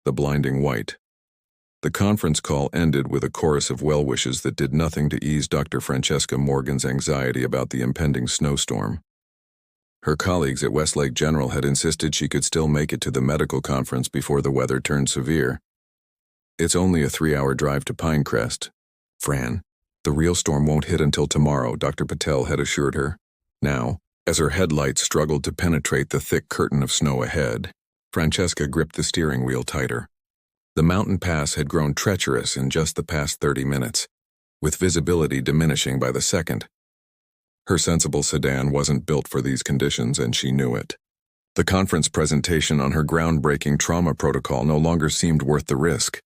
the blinding white. The conference call ended with a chorus of well wishes that did nothing to ease Dr. Francesca Morgan's anxiety about the impending snowstorm. Her colleagues at Westlake General had insisted she could still make it to the medical conference before the weather turned severe. "It's only a 3-hour drive to Pinecrest, Fran. The real storm won't hit until tomorrow," Dr. Patel had assured her. Now, as her headlights struggled to penetrate the thick curtain of snow ahead, Francesca gripped the steering wheel tighter. The mountain pass had grown treacherous in just the past 30 minutes, with visibility diminishing by the second. Her sensible sedan wasn't built for these conditions, and she knew it. The conference presentation on her groundbreaking trauma protocol no longer seemed worth the risk.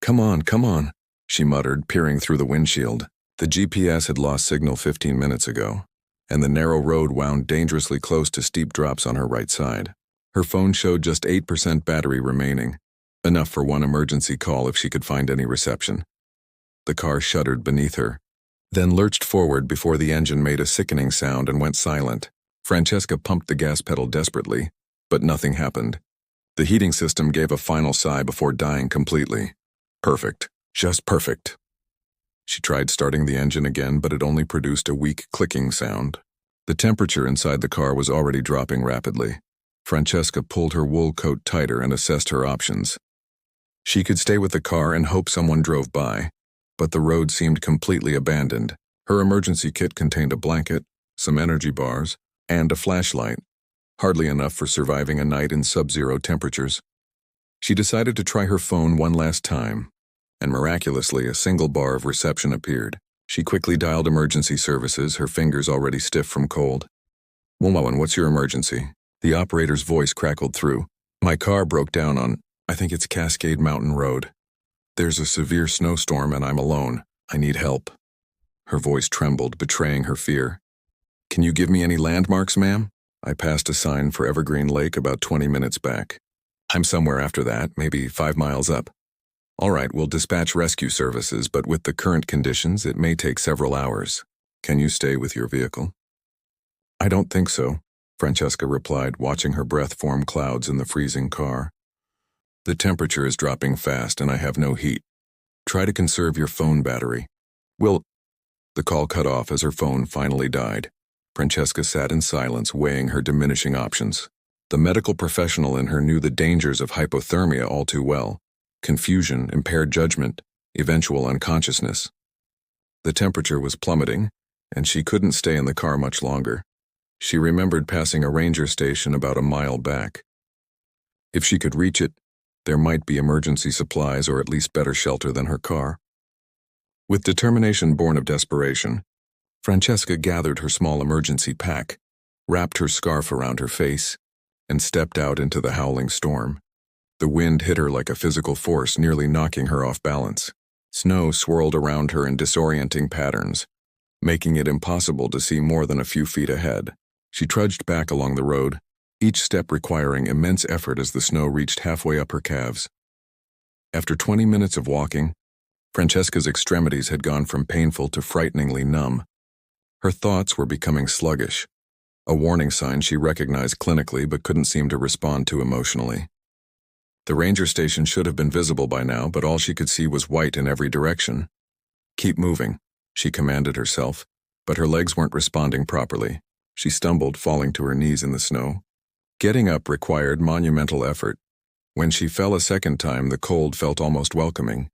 Come on," she muttered, peering through the windshield. The GPS had lost signal 15 minutes ago, and the narrow road wound dangerously close to steep drops on her right side. Her phone showed just 8% battery remaining, enough for one emergency call if she could find any reception. The car shuddered beneath her, then lurched forward before the engine made a sickening sound and went silent. Francesca pumped the gas pedal desperately, but nothing happened. The heating system gave a final sigh before dying completely. Perfect. Just perfect. She tried starting the engine again, but it only produced a weak clicking sound. The temperature inside the car was already dropping rapidly. Francesca pulled her wool coat tighter and assessed her options. She could stay with the car and hope someone drove by, but the road seemed completely abandoned. Her emergency kit contained a blanket, some energy bars, and a flashlight, hardly enough for surviving a night in sub-zero temperatures. She decided to try her phone one last time, and miraculously a single bar of reception appeared. She quickly dialed emergency services, her fingers already stiff from cold. "Woman, what's your emergency?" The operator's voice crackled through. "My car broke down on, I think it's Cascade Mountain Road. There's a severe snowstorm and I'm alone. I need help." Her voice trembled, betraying her fear. "Can you give me any landmarks, ma'am? I passed a sign for Evergreen Lake about 20 minutes back. I'm somewhere after that, maybe 5 miles up." "All right, we'll dispatch rescue services, but with the current conditions, it may take several hours. Can you stay with your vehicle?" "I don't think so," Francesca replied, watching her breath form clouds in the freezing car. "The temperature is dropping fast and I have no heat. Try to conserve your phone battery." The call cut off as her phone finally died. Francesca sat in silence, weighing her diminishing options. The medical professional in her knew the dangers of hypothermia all too well. Confusion, impaired judgment, eventual unconsciousness. The temperature was plummeting, and she couldn't stay in the car much longer. She remembered passing a ranger station about a mile back. If she could reach it, there might be emergency supplies or at least better shelter than her car. With determination born of desperation, Francesca gathered her small emergency pack, wrapped her scarf around her face, and stepped out into the howling storm. The wind hit her like a physical force, nearly knocking her off balance. Snow swirled around her in disorienting patterns, making it impossible to see more than a few feet ahead. She trudged back along the road, each step requiring immense effort as the snow reached halfway up her calves. After 20 minutes of walking, Francesca's extremities had gone from painful to frighteningly numb. Her thoughts were becoming sluggish, a warning sign she recognized clinically but couldn't seem to respond to emotionally. The ranger station should have been visible by now, but all she could see was white in every direction. "Keep moving," she commanded herself, but her legs weren't responding properly. She stumbled, falling to her knees in the snow. Getting up required monumental effort. When she fell a second time, the cold felt almost welcoming.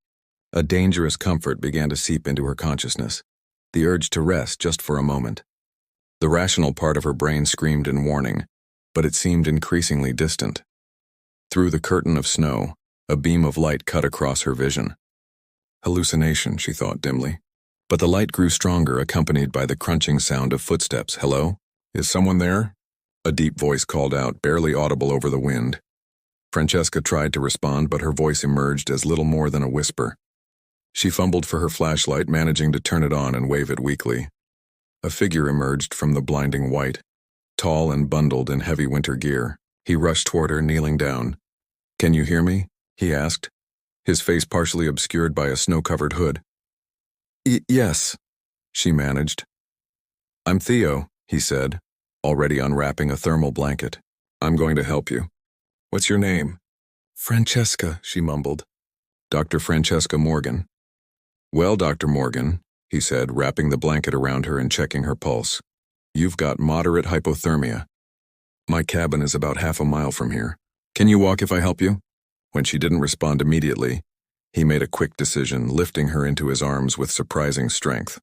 A dangerous comfort began to seep into her consciousness, the urge to rest just for a moment. The rational part of her brain screamed in warning, but it seemed increasingly distant. Through the curtain of snow, a beam of light cut across her vision. Hallucination, she thought dimly. But the light grew stronger, accompanied by the crunching sound of footsteps. "Hello? Is someone there?" A deep voice called out, barely audible over the wind. Francesca tried to respond, but her voice emerged as little more than a whisper. She fumbled for her flashlight, managing to turn it on and wave it weakly. A figure emerged from the blinding white, tall and bundled in heavy winter gear. He rushed toward her, kneeling down. "Can you hear me?" he asked, his face partially obscured by a snow-covered hood. Yes, she managed. "I'm Theo," he said, already unwrapping a thermal blanket. "I'm going to help you. What's your name?" Francesca, she mumbled. Dr. Francesca Morgan. Well, Dr. Morgan, he said, wrapping the blanket around her and checking her pulse. You've got moderate hypothermia. My cabin is about half a mile from here. Can you walk if I help you? When she didn't respond immediately, he made a quick decision, lifting her into his arms with surprising strength.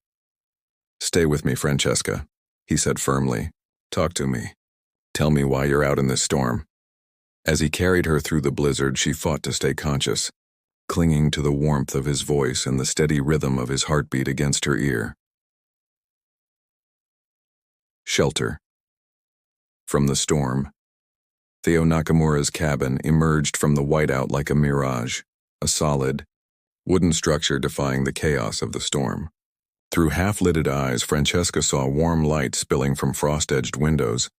Stay with me, Francesca, he said firmly. Talk to me. Tell me why you're out in this storm. As he carried her through the blizzard, she fought to stay conscious, clinging to the warmth of his voice and the steady rhythm of his heartbeat against her ear. Shelter. From the storm. Theo Nakamura's cabin emerged from the whiteout like a mirage, a solid, wooden structure defying the chaos of the storm. Through half-lidded eyes, Francesca saw warm light spilling from frost-edged windows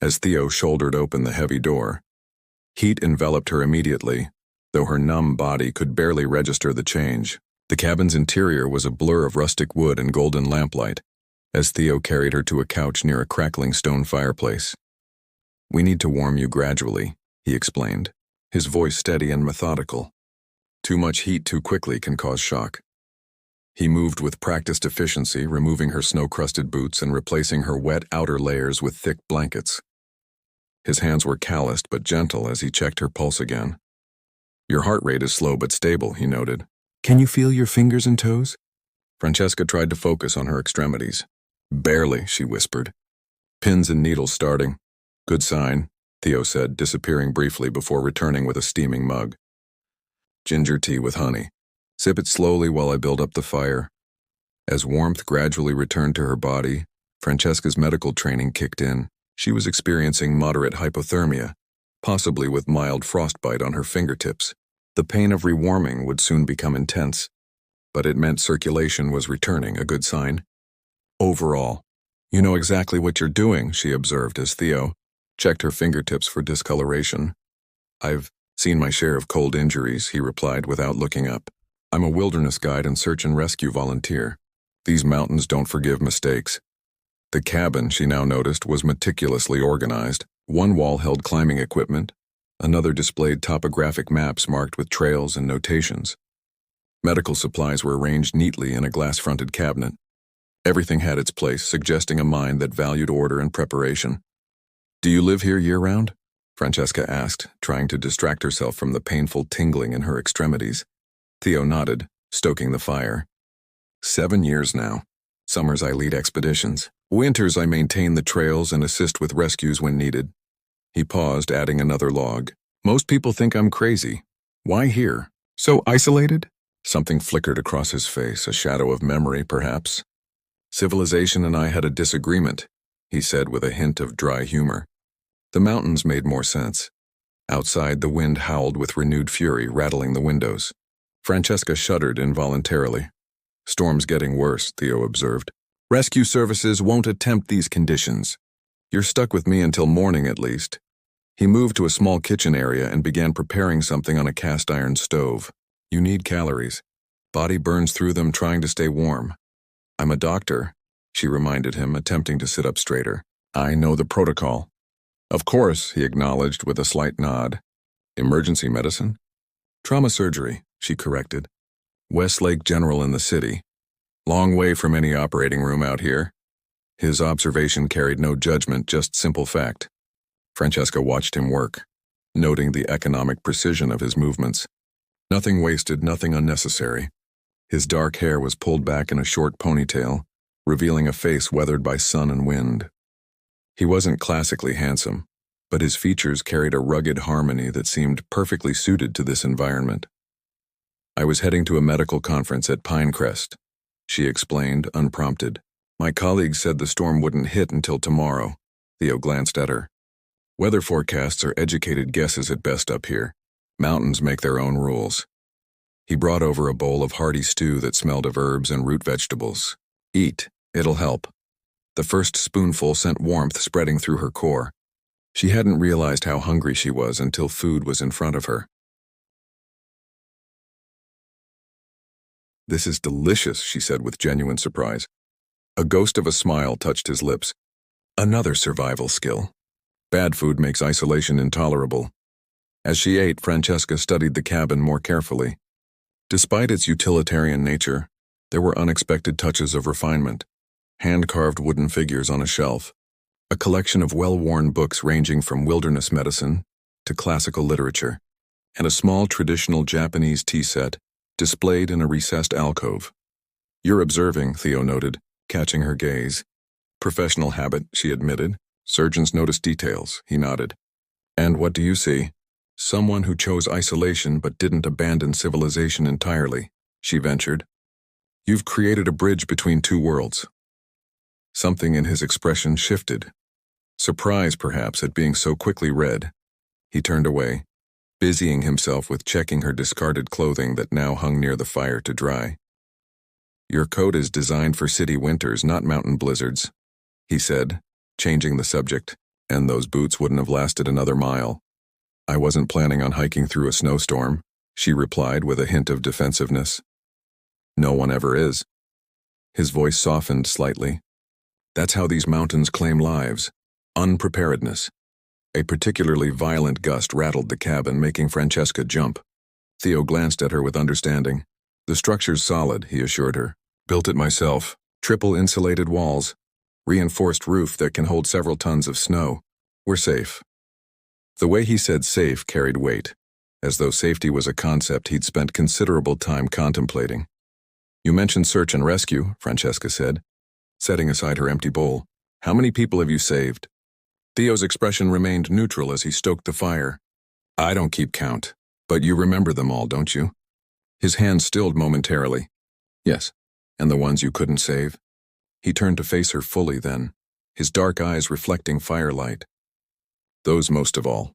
as Theo shouldered open the heavy door. Heat enveloped her immediately, though her numb body could barely register the change. The cabin's interior was a blur of rustic wood and golden lamplight, as Theo carried her to a couch near a crackling stone fireplace. We need to warm you gradually, he explained, his voice steady and methodical. Too much heat too quickly can cause shock. He moved with practiced efficiency, removing her snow-crusted boots and replacing her wet outer layers with thick blankets. His hands were calloused but gentle as he checked her pulse again. Your heart rate is slow but stable, he noted. Can you feel your fingers and toes? Francesca tried to focus on her extremities. Barely, she whispered. Pins and needles starting. Good sign, Theo said, disappearing briefly before returning with a steaming mug. Ginger tea with honey. Sip it slowly while I build up the fire. As warmth gradually returned to her body, Francesca's medical training kicked in. She was experiencing moderate hypothermia, possibly with mild frostbite on her fingertips. The pain of rewarming would soon become intense, but it meant circulation was returning, a good sign. Overall, you know exactly what you're doing, she observed as Theo checked her fingertips for discoloration. I've seen my share of cold injuries, he replied without looking up. I'm a wilderness guide and search and rescue volunteer. These mountains don't forgive mistakes. The cabin, she now noticed, was meticulously organized. One wall held climbing equipment, another displayed topographic maps marked with trails and notations. Medical supplies were arranged neatly in a glass-fronted cabinet. Everything had its place, suggesting a mind that valued order and preparation. Do you live here year-round? Francesca asked, trying to distract herself from the painful tingling in her extremities. Theo nodded, stoking the fire. 7 years now. Summers I lead expeditions. Winters I maintain the trails and assist with rescues when needed. He paused, adding another log. Most people think I'm crazy. Why here? So isolated? Something flickered across his face, a shadow of memory, perhaps. Civilization and I had a disagreement, he said with a hint of dry humor. The mountains made more sense. Outside, the wind howled with renewed fury, rattling the windows. Francesca shuddered involuntarily. Storm's getting worse, Theo observed. Rescue services won't attempt these conditions. You're stuck with me until morning at least. He moved to a small kitchen area and began preparing something on a cast-iron stove. You need calories. Body burns through them trying to stay warm. I'm a doctor, she reminded him, attempting to sit up straighter. I know the protocol. Of course, he acknowledged with a slight nod. Emergency medicine? Trauma surgery, she corrected. Westlake General in the city. Long way from any operating room out here. His observation carried no judgment, just simple fact. Francesca watched him work, noting the economic precision of his movements. Nothing wasted, nothing unnecessary. His dark hair was pulled back in a short ponytail, revealing a face weathered by sun and wind. He wasn't classically handsome, but his features carried a rugged harmony that seemed perfectly suited to this environment. I was heading to a medical conference at Pinecrest, she explained, unprompted. My colleagues said the storm wouldn't hit until tomorrow. Theo glanced at her. Weather forecasts are educated guesses at best up here. Mountains make their own rules. He brought over a bowl of hearty stew that smelled of herbs and root vegetables. Eat, it'll help. The first spoonful sent warmth spreading through her core. She hadn't realized how hungry she was until food was in front of her. This is delicious, she said with genuine surprise. A ghost of a smile touched his lips. Another survival skill. Bad food makes isolation intolerable. As she ate, Francesca studied the cabin more carefully. Despite its utilitarian nature, there were unexpected touches of refinement. Hand-carved wooden figures on a shelf, a collection of well-worn books ranging from wilderness medicine to classical literature, and a small traditional Japanese tea set displayed in a recessed alcove. "You're observing," Theo noted, catching her gaze. "Professional habit," she admitted. "Surgeons notice details," he nodded. "And what do you see?" "Someone who chose isolation but didn't abandon civilization entirely," she ventured. "You've created a bridge between two worlds." Something in his expression shifted. Surprise, perhaps, at being so quickly read. He turned away, busying himself with checking her discarded clothing that now hung near the fire to dry. "Your coat is designed for city winters, not mountain blizzards," he said, changing the subject, "and those boots wouldn't have lasted another mile." "I wasn't planning on hiking through a snowstorm," she replied with a hint of defensiveness. "No one ever is." His voice softened slightly. "That's how these mountains claim lives. Unpreparedness." A particularly violent gust rattled the cabin, making Francesca jump. Theo glanced at her with understanding. "The structure's solid," he assured her. "Built it myself. Triple insulated walls. Reinforced roof that can hold several tons of snow. We're safe." The way he said safe carried weight, as though safety was a concept he'd spent considerable time contemplating. "You mentioned search and rescue," Francesca said, setting aside her empty bowl. "How many people have you saved?" Theo's expression remained neutral as he stoked the fire. "I don't keep count, but you remember them all, don't you?" His hand stilled momentarily. "Yes. And the ones you couldn't save?" He turned to face her fully then, his dark eyes reflecting firelight. "Those most of all."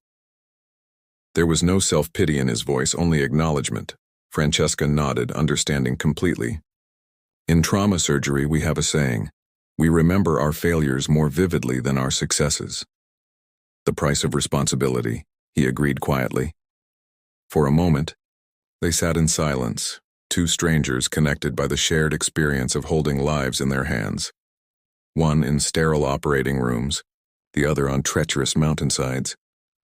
There was no self-pity in his voice, only acknowledgement. Francesca nodded, understanding completely. "In trauma surgery, we have a saying. We remember our failures more vividly than our successes." "The price of responsibility," he agreed quietly. For a moment, they sat in silence, two strangers connected by the shared experience of holding lives in their hands. One in sterile operating rooms, the other on treacherous mountainsides.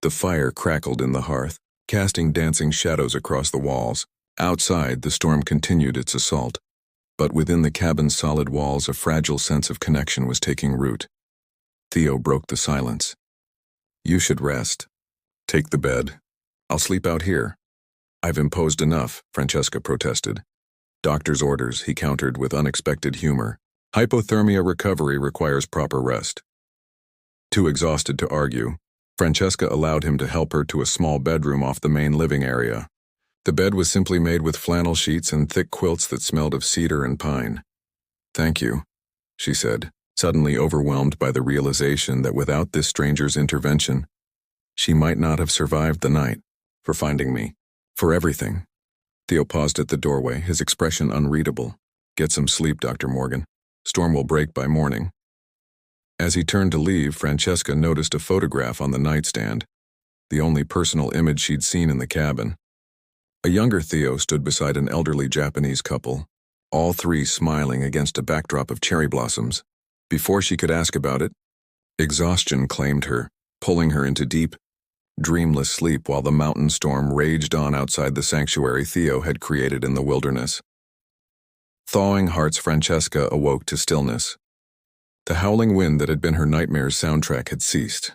The fire crackled in the hearth, casting dancing shadows across the walls. Outside, the storm continued its assault. But within the cabin's solid walls, a fragile sense of connection was taking root. Theo broke the silence. "You should rest. Take the bed. I'll sleep out here." "I've imposed enough," Francesca protested. "Doctor's orders," he countered with unexpected humor. "Hypothermia recovery requires proper rest." Too exhausted to argue, Francesca allowed him to help her to a small bedroom off the main living area. The bed was simply made with flannel sheets and thick quilts that smelled of cedar and pine. "Thank you," she said, suddenly overwhelmed by the realization that without this stranger's intervention, she might not have survived the night. "For finding me. For everything." Theo paused at the doorway, his expression unreadable. "Get some sleep, Dr. Morgan. Storm will break by morning." As he turned to leave, Francesca noticed a photograph on the nightstand, the only personal image she'd seen in the cabin. A younger Theo stood beside an elderly Japanese couple, all three smiling against a backdrop of cherry blossoms. Before she could ask about it, exhaustion claimed her, pulling her into deep, dreamless sleep while the mountain storm raged on outside the sanctuary Theo had created in the wilderness. Thawing hearts, Francesca awoke to stillness. The howling wind that had been her nightmare's soundtrack had ceased,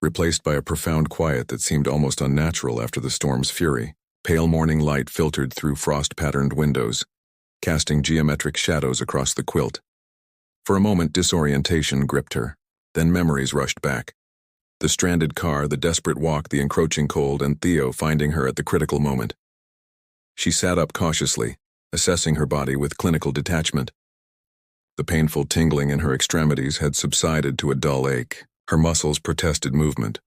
replaced by a profound quiet that seemed almost unnatural after the storm's fury. Pale morning light filtered through frost-patterned windows, casting geometric shadows across the quilt. For a moment, disorientation gripped her, then memories rushed back. The stranded car, the desperate walk, the encroaching cold, and Theo finding her at the critical moment. She sat up cautiously, assessing her body with clinical detachment. The painful tingling in her extremities had subsided to a dull ache. Her muscles protested movement,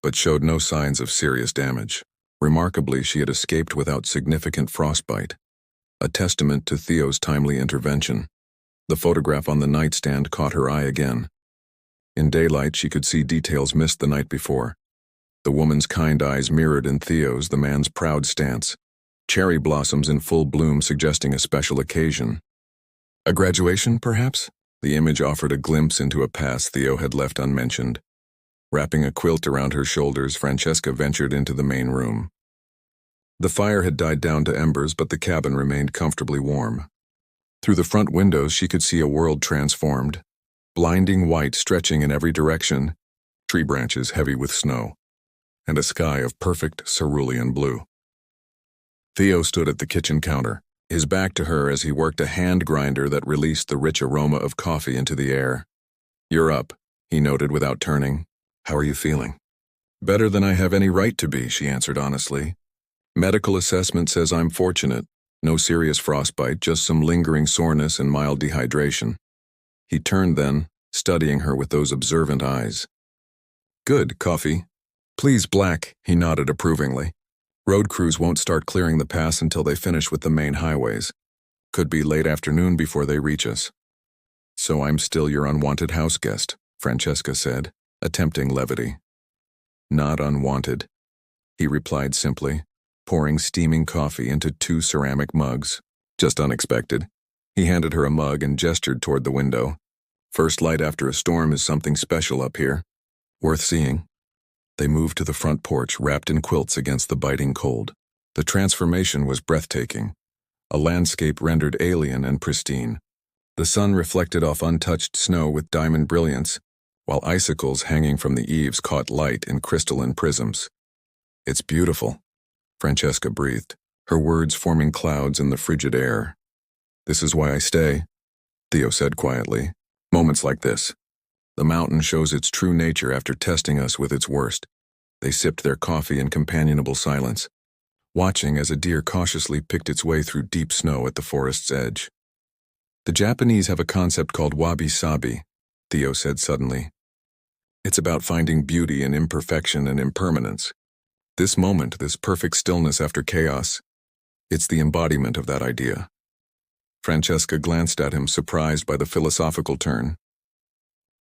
but showed no signs of serious damage. Remarkably, she had escaped without significant frostbite, a testament to Theo's timely intervention. The photograph on the nightstand caught her eye again. In daylight, she could see details missed the night before. The woman's kind eyes mirrored in Theo's, the man's proud stance. Cherry blossoms in full bloom suggesting a special occasion. A graduation, perhaps? The image offered a glimpse into a past Theo had left unmentioned. Wrapping a quilt around her shoulders, Francesca ventured into the main room. The fire had died down to embers, but the cabin remained comfortably warm. Through the front windows, she could see a world transformed. Blinding white stretching in every direction, tree branches heavy with snow, and a sky of perfect cerulean blue. Theo stood at the kitchen counter, his back to her as he worked a hand grinder that released the rich aroma of coffee into the air. "You're up," he noted without turning. "How are you feeling?" "Better than I have any right to be," she answered honestly. "Medical assessment says I'm fortunate. No serious frostbite, just some lingering soreness and mild dehydration." He turned then, studying her with those observant eyes. "Good, coffee." "Please, black," he nodded approvingly. "Road crews won't start clearing the pass until they finish with the main highways. Could be late afternoon before they reach us." "So I'm still your unwanted house guest," Francesca said, attempting levity. "Not unwanted," he replied simply, pouring steaming coffee into 2 ceramic mugs. "Just unexpected." He handed her a mug and gestured toward the window. "First light after a storm is something special up here. Worth seeing." They moved to the front porch, wrapped in quilts against the biting cold. The transformation was breathtaking, a landscape rendered alien and pristine. The sun reflected off untouched snow with diamond brilliance, while icicles hanging from the eaves caught light in crystalline prisms. "It's beautiful," Francesca breathed, her words forming clouds in the frigid air. "This is why I stay," Theo said quietly. "Moments like this. The mountain shows its true nature after testing us with its worst." They sipped their coffee in companionable silence, watching as a deer cautiously picked its way through deep snow at the forest's edge. "The Japanese have a concept called wabi-sabi," Theo said suddenly. "It's about finding beauty in imperfection and impermanence. This moment, this perfect stillness after chaos, it's the embodiment of that idea." Francesca glanced at him, surprised by the philosophical turn.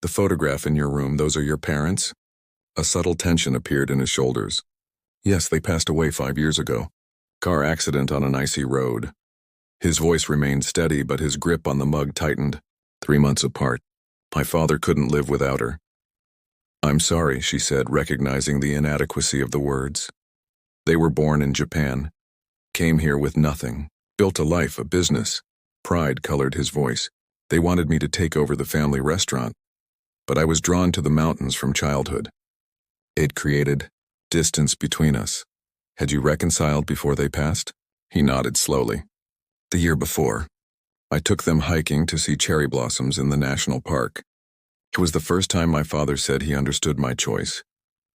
"The photograph in your room, those are your parents?" A subtle tension appeared in his shoulders. "Yes, they passed away 5 years ago. Car accident on an icy road." His voice remained steady, but his grip on the mug tightened. 3 months apart. My father couldn't live without her." "I'm sorry," she said, recognizing the inadequacy of the words. "They were born in Japan. Came here with nothing. Built a life, a business." Pride colored his voice. "They wanted me to take over the family restaurant. But I was drawn to the mountains from childhood. It created distance between us." "Had you reconciled before they passed?" He nodded slowly. "The year before. I took them hiking to see cherry blossoms in the national park. It was the first time my father said he understood my choice."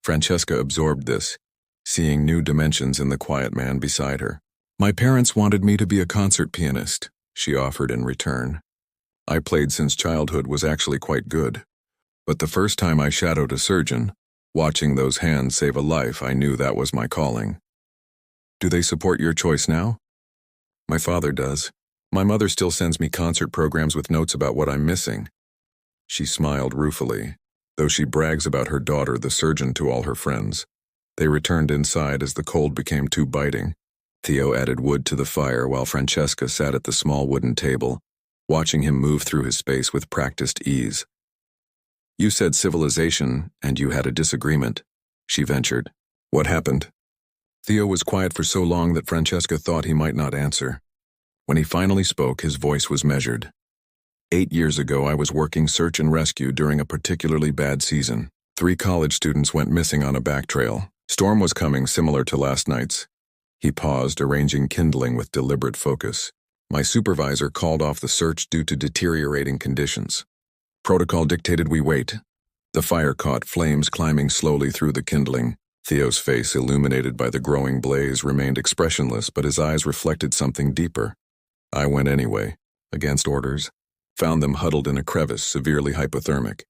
Francesca absorbed this, seeing new dimensions in the quiet man beside her. "My parents wanted me to be a concert pianist," she offered in return. "I played since childhood, was actually quite good. But the first time I shadowed a surgeon, watching those hands save a life, I knew that was my calling." "Do they support your choice now?" "My father does. My mother still sends me concert programs with notes about what I'm missing." She smiled ruefully, though she brags about her daughter, the surgeon, to all her friends. They returned inside as the cold became too biting. Theo added wood to the fire while Francesca sat at the small wooden table, watching him move through his space with practiced ease. "You said civilization, and you had a disagreement," she ventured. "What happened?" Theo was quiet for so long that Francesca thought he might not answer. When he finally spoke, his voice was measured. 8 years ago, I was working search and rescue during a particularly bad season. 3 college students went missing on a back trail. Storm was coming, similar to last night's. He paused, arranging kindling with deliberate focus. My supervisor called off the search due to deteriorating conditions. Protocol dictated we wait. The fire caught flames climbing slowly through the kindling. Theo's face, illuminated by the growing blaze, remained expressionless, but his eyes reflected something deeper. I went anyway, against orders. Found them huddled in a crevice, severely hypothermic.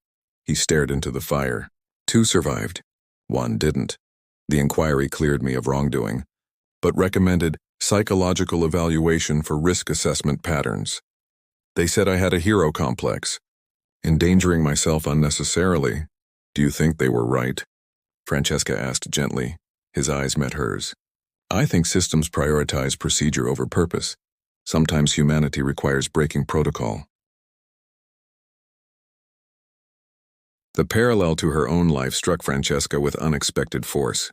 He stared into the fire. 2 survived. 1 didn't. The inquiry cleared me of wrongdoing, but recommended psychological evaluation for risk assessment patterns. They said I had a hero complex, endangering myself unnecessarily. Do you think they were right? Francesca asked gently. His eyes met hers. I think systems prioritize procedure over purpose. Sometimes humanity requires breaking protocol. The parallel to her own life struck Francesca with unexpected force.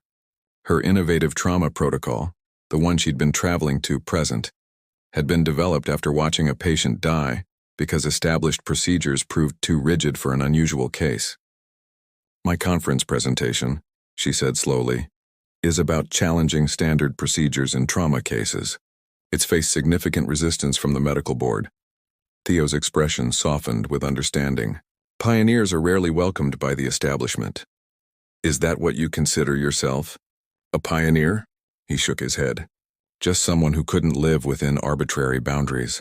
Her innovative trauma protocol, the one she'd been traveling to present, had been developed after watching a patient die because established procedures proved too rigid for an unusual case. My conference presentation, she said slowly, is about challenging standard procedures in trauma cases. It's faced significant resistance from the medical board. Theo's expression softened with understanding. Pioneers are rarely welcomed by the establishment. Is that what you consider yourself? A pioneer? He shook his head. Just someone who couldn't live within arbitrary boundaries.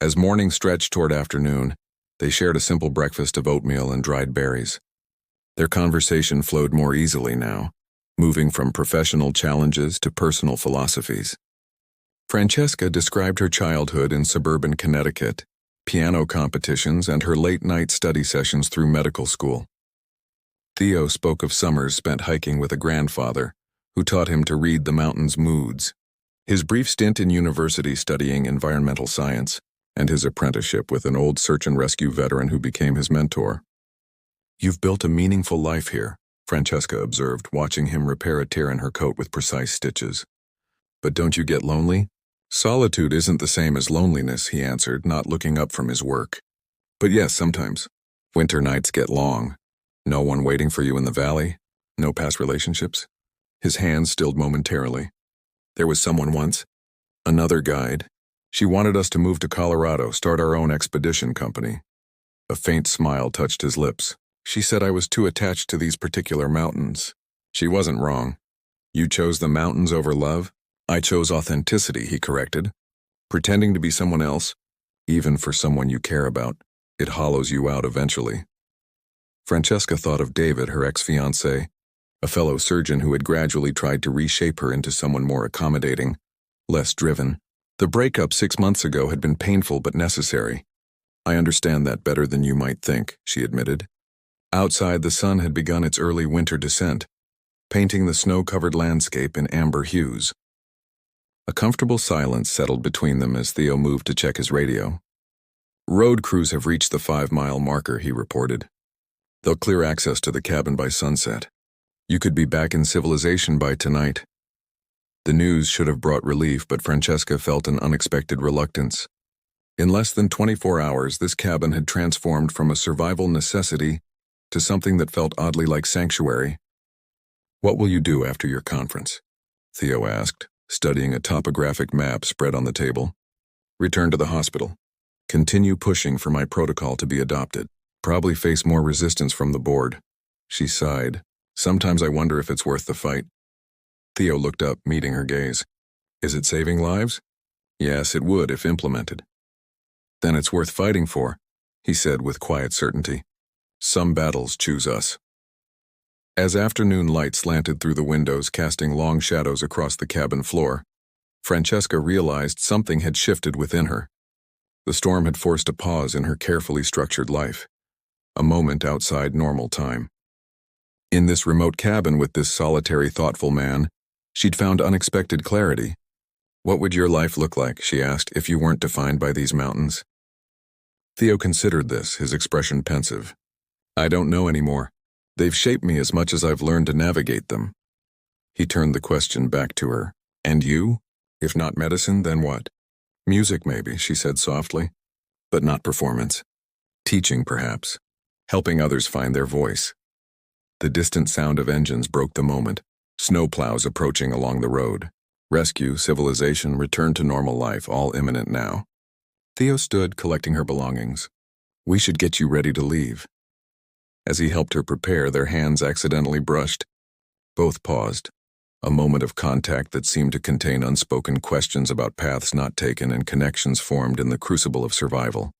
As morning stretched toward afternoon, they shared a simple breakfast of oatmeal and dried berries. Their conversation flowed more easily now, moving from professional challenges to personal philosophies. Francesca described her childhood in suburban Connecticut, piano competitions, and her late-night study sessions through medical school. Theo spoke of summers spent hiking with a grandfather who taught him to read the mountain's moods, his brief stint in university studying environmental science, and his apprenticeship with an old search-and-rescue veteran who became his mentor. "You've built a meaningful life here," Francesca observed, watching him repair a tear in her coat with precise stitches. "But don't you get lonely?" "Solitude isn't the same as loneliness," he answered, not looking up from his work. "But yes, sometimes. Winter nights get long. No one waiting for you in the valley. No past relationships." His hands stilled momentarily. "There was someone once. Another guide. She wanted us to move to Colorado, start our own expedition company." A faint smile touched his lips. "She said I was too attached to these particular mountains." She wasn't wrong. "You chose the mountains over love?" "I chose authenticity," he corrected. "Pretending to be someone else, even for someone you care about, it hollows you out eventually." Francesca thought of David, her ex-fiancé, a fellow surgeon who had gradually tried to reshape her into someone more accommodating, less driven. The breakup 6 months ago had been painful but necessary. "I understand that better than you might think," she admitted. Outside, the sun had begun its early winter descent, painting the snow-covered landscape in amber hues. A comfortable silence settled between them as Theo moved to check his radio. "Road crews have reached the 5-mile marker," he reported. "They'll clear access to the cabin by sunset. You could be back in civilization by tonight." The news should have brought relief, but Francesca felt an unexpected reluctance. In less than 24 hours, this cabin had transformed from a survival necessity to something that felt oddly like sanctuary. "What will you do after your conference?" Theo asked, studying a topographic map spread on the table. "Return to the hospital. Continue pushing for my protocol to be adopted. Probably face more resistance from the board." She sighed. "Sometimes I wonder if it's worth the fight." Theo looked up, meeting her gaze. "Is it saving lives?" "Yes, it would if implemented." "Then it's worth fighting for," he said with quiet certainty. "Some battles choose us." As afternoon light slanted through the windows, casting long shadows across the cabin floor, Francesca realized something had shifted within her. The storm had forced a pause in her carefully structured life, a moment outside normal time. In this remote cabin with this solitary, thoughtful man, she'd found unexpected clarity. "What would your life look like," she asked, "if you weren't defined by these mountains?" Theo considered this, his expression pensive. "I don't know anymore. They've shaped me as much as I've learned to navigate them." He turned the question back to her. "And you? If not medicine, then what?" "Music, maybe," she said softly. "But not performance. Teaching, perhaps. Helping others find their voice." The distant sound of engines broke the moment. Snowplows approaching along the road. Rescue, civilization, return to normal life, all imminent now. Theo stood, collecting her belongings. "We should get you ready to leave." As he helped her prepare, their hands accidentally brushed. Both paused, a moment of contact that seemed to contain unspoken questions about paths not taken and connections formed in the crucible of survival.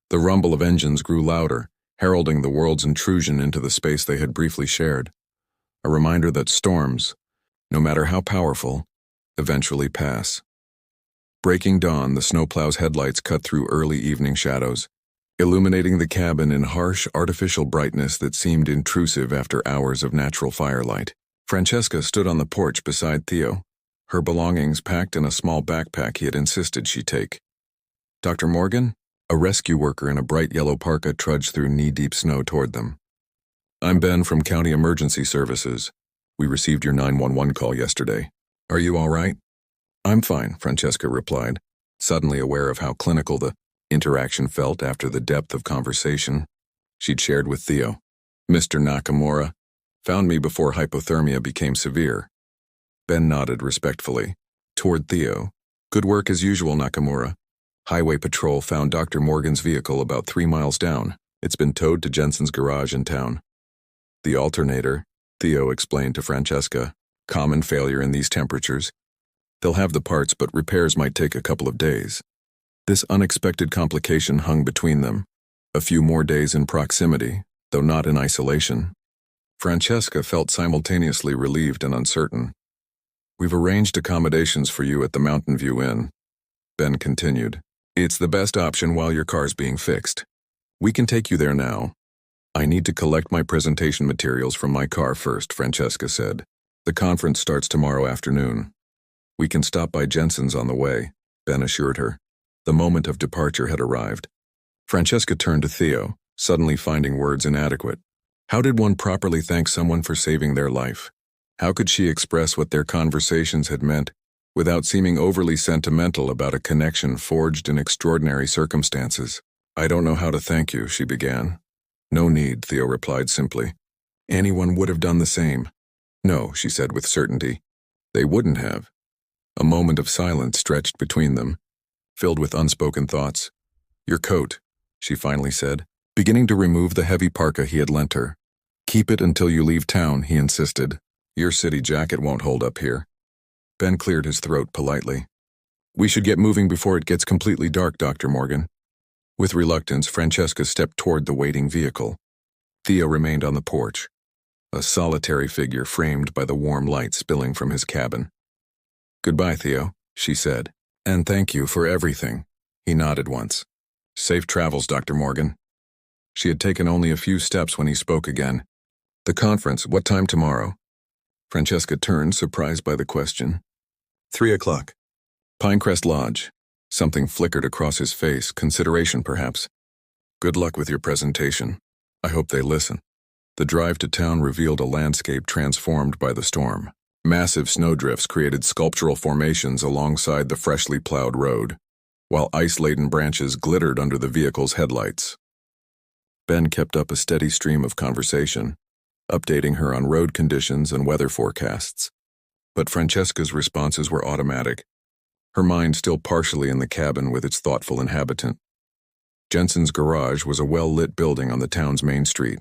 The rumble of engines grew louder, heralding the world's intrusion into the space they had briefly shared. A reminder that storms, no matter how powerful, eventually pass. Breaking dawn, the snowplow's headlights cut through early evening shadows, illuminating the cabin in harsh, artificial brightness that seemed intrusive after hours of natural firelight. Francesca stood on the porch beside Theo, her belongings packed in a small backpack he had insisted she take. "Dr. Morgan?" A rescue worker in a bright yellow parka trudged through knee-deep snow toward them. I'm Ben from County Emergency Services. We received your 911 call yesterday. Are you all right? I'm fine, Francesca replied, suddenly aware of how clinical the interaction felt after the depth of conversation she'd shared with Theo. Mr. Nakamura found me before hypothermia became severe. Ben nodded respectfully. Toward Theo. Good work as usual, Nakamura. Highway Patrol found Dr. Morgan's vehicle about 3 miles down. It's been towed to Jensen's garage in town. The alternator, Theo explained to Francesca. Common failure in these temperatures. They'll have the parts, but repairs might take a couple of days. This unexpected complication hung between them. A few more days in proximity, though not in isolation. Francesca felt simultaneously relieved and uncertain. We've arranged accommodations for you at the Mountain View Inn. Ben continued. It's the best option while your car's being fixed. We can take you there now. I need to collect my presentation materials from my car first, Francesca said. The conference starts tomorrow afternoon. We can stop by Jensen's on the way, Ben assured her. The moment of departure had arrived. Francesca turned to Theo, suddenly finding words inadequate. How did one properly thank someone for saving their life? How could she express what their conversations had meant without seeming overly sentimental about a connection forged in extraordinary circumstances? I don't know how to thank you, she began. No need, Theo replied simply. Anyone would have done the same. No, she said with certainty. They wouldn't have. A moment of silence stretched between them, filled with unspoken thoughts. Your coat, she finally said, beginning to remove the heavy parka he had lent her. Keep it until you leave town, he insisted. Your city jacket won't hold up here. Ben cleared his throat politely. We should get moving before it gets completely dark, Dr. Morgan. With reluctance, Francesca stepped toward the waiting vehicle. Theo remained on the porch, a solitary figure framed by the warm light spilling from his cabin. Goodbye, Theo, she said. And thank you for everything. He nodded once. Safe travels, Dr. Morgan. She had taken only a few steps when he spoke again. The conference, what time tomorrow? Francesca turned, surprised by the question. 3 o'clock. Pinecrest Lodge. Something flickered across his face, consideration perhaps. Good luck with your presentation. I hope they listen. The drive to town revealed a landscape transformed by the storm. Massive snowdrifts created sculptural formations alongside the freshly plowed road, while ice-laden branches glittered under the vehicle's headlights. Ben kept up a steady stream of conversation, updating her on road conditions and weather forecasts. But Francesca's responses were automatic, her mind still partially in the cabin with its thoughtful inhabitant. Jensen's garage was a well-lit building on the town's main street.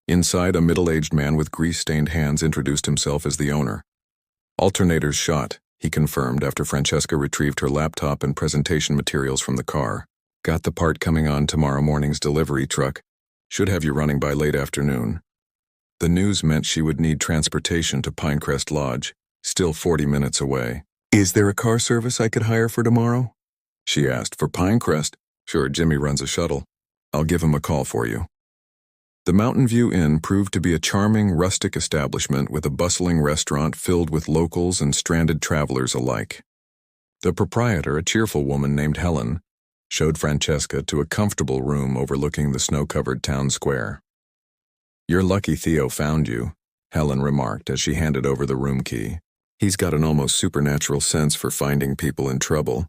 Inside, a middle-aged man with grease-stained hands introduced himself as the owner. Alternators shot, he confirmed after Francesca retrieved her laptop and presentation materials from the car. Got the part coming on tomorrow morning's delivery truck. Should have you running by late afternoon. The news meant she would need transportation to Pinecrest Lodge, still 40 minutes away. Is there a car service I could hire for tomorrow? She asked. For Pinecrest? Sure, Jimmy runs a shuttle. I'll give him a call for you. The Mountain View Inn proved to be a charming, rustic establishment with a bustling restaurant filled with locals and stranded travelers alike. The proprietor, a cheerful woman named Helen, showed Francesca to a comfortable room overlooking the snow-covered town square. You're lucky Theo found you, Helen remarked as she handed over the room key. He's got an almost supernatural sense for finding people in trouble.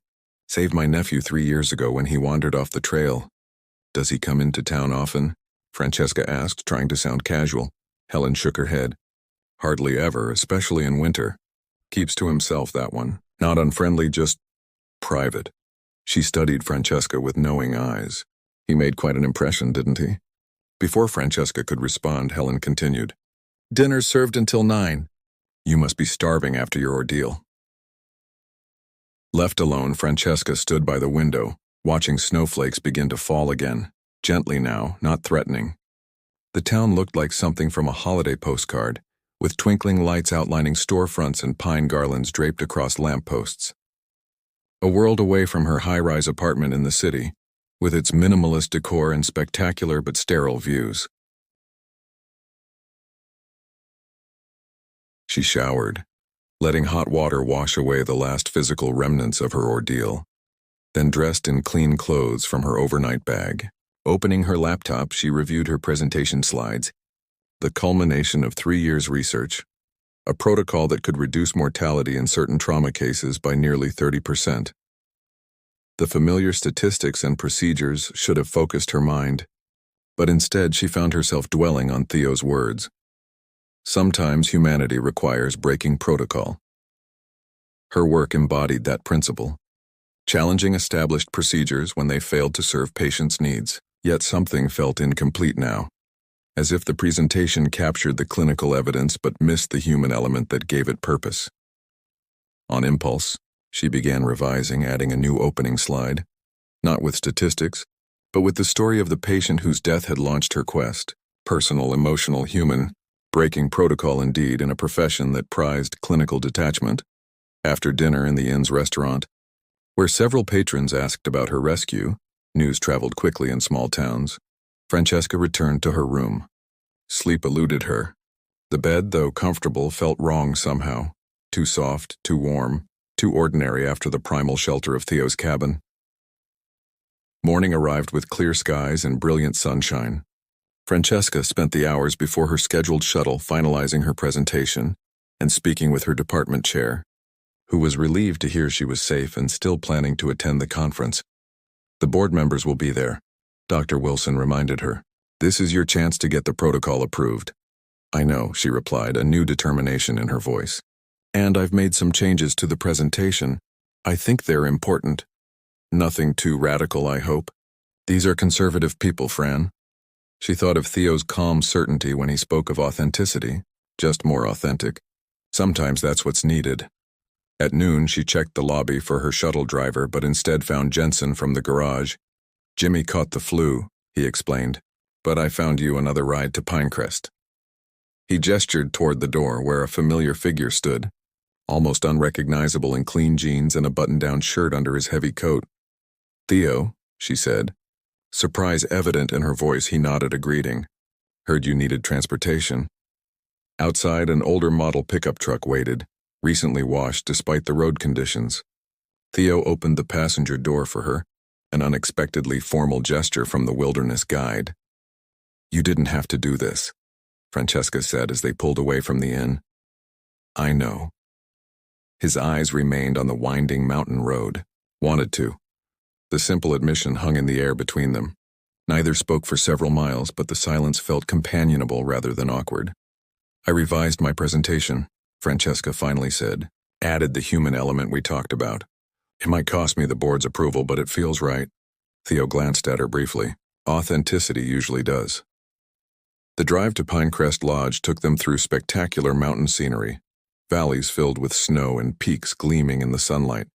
Saved my nephew 3 years ago when he wandered off the trail. Does he come into town often? Francesca asked, trying to sound casual. Helen shook her head. Hardly ever, especially in winter. Keeps to himself, that one. Not unfriendly, just private. She studied Francesca with knowing eyes. He made quite an impression, didn't he? Before Francesca could respond, Helen continued. Dinner's served until 9. You must be starving after your ordeal. Left alone, Francesca stood by the window, watching snowflakes begin to fall again, gently now, not threatening. The town looked like something from a holiday postcard, with twinkling lights outlining storefronts and pine garlands draped across lampposts. A world away from her high-rise apartment in the city, with its minimalist decor and spectacular but sterile views. She showered, letting hot water wash away the last physical remnants of her ordeal, then dressed in clean clothes from her overnight bag. Opening her laptop, she reviewed her presentation slides, the culmination of 3 years' research, a protocol that could reduce mortality in certain trauma cases by nearly 30%. The familiar statistics and procedures should have focused her mind, but instead she found herself dwelling on Theo's words. Sometimes humanity requires breaking protocol. Her work embodied that principle, challenging established procedures when they failed to serve patients' needs. Yet something felt incomplete now, as if the presentation captured the clinical evidence but missed the human element that gave it purpose. On impulse, she began revising, adding a new opening slide, not with statistics, but with the story of the patient whose death had launched her quest. Personal, emotional, human, breaking protocol indeed in a profession that prized clinical detachment. After dinner in the inn's restaurant, where several patrons asked about her rescue, news traveled quickly in small towns, Francesca returned to her room. Sleep eluded her. The bed, though comfortable, felt wrong somehow. Too soft, too warm, too ordinary after the primal shelter of Theo's cabin. Morning arrived with clear skies and brilliant sunshine. Francesca spent the hours before her scheduled shuttle finalizing her presentation and speaking with her department chair, who was relieved to hear she was safe and still planning to attend the conference. The board members will be there, Dr. Wilson reminded her. This is your chance to get the protocol approved. I know, she replied, a new determination in her voice. And I've made some changes to the presentation. I think they're important. Nothing too radical, I hope. These are conservative people, Fran. She thought of Theo's calm certainty when he spoke of authenticity, just more authentic. Sometimes that's what's needed. At noon, she checked the lobby for her shuttle driver, but instead found Jensen from the garage. Jimmy caught the flu, he explained, but I found you another ride to Pinecrest. He gestured toward the door where a familiar figure stood, almost unrecognizable in clean jeans and a button-down shirt under his heavy coat. Theo, she said. Surprise evident in her voice, he nodded a greeting. Heard you needed transportation. Outside, an older model pickup truck waited, recently washed despite the road conditions. Theo opened the passenger door for her, an unexpectedly formal gesture from the wilderness guide. You didn't have to do this, Francesca said as they pulled away from the inn. I know. His eyes remained on the winding mountain road. Wanted to. The simple admission hung in the air between them. Neither spoke for several miles, but the silence felt companionable rather than awkward. I revised my presentation, Francesca finally said, added the human element we talked about. It might cost me the board's approval, but it feels right. Theo glanced at her briefly. Authenticity usually does. The drive to Pinecrest Lodge took them through spectacular mountain scenery, valleys filled with snow and peaks gleaming in the sunlight.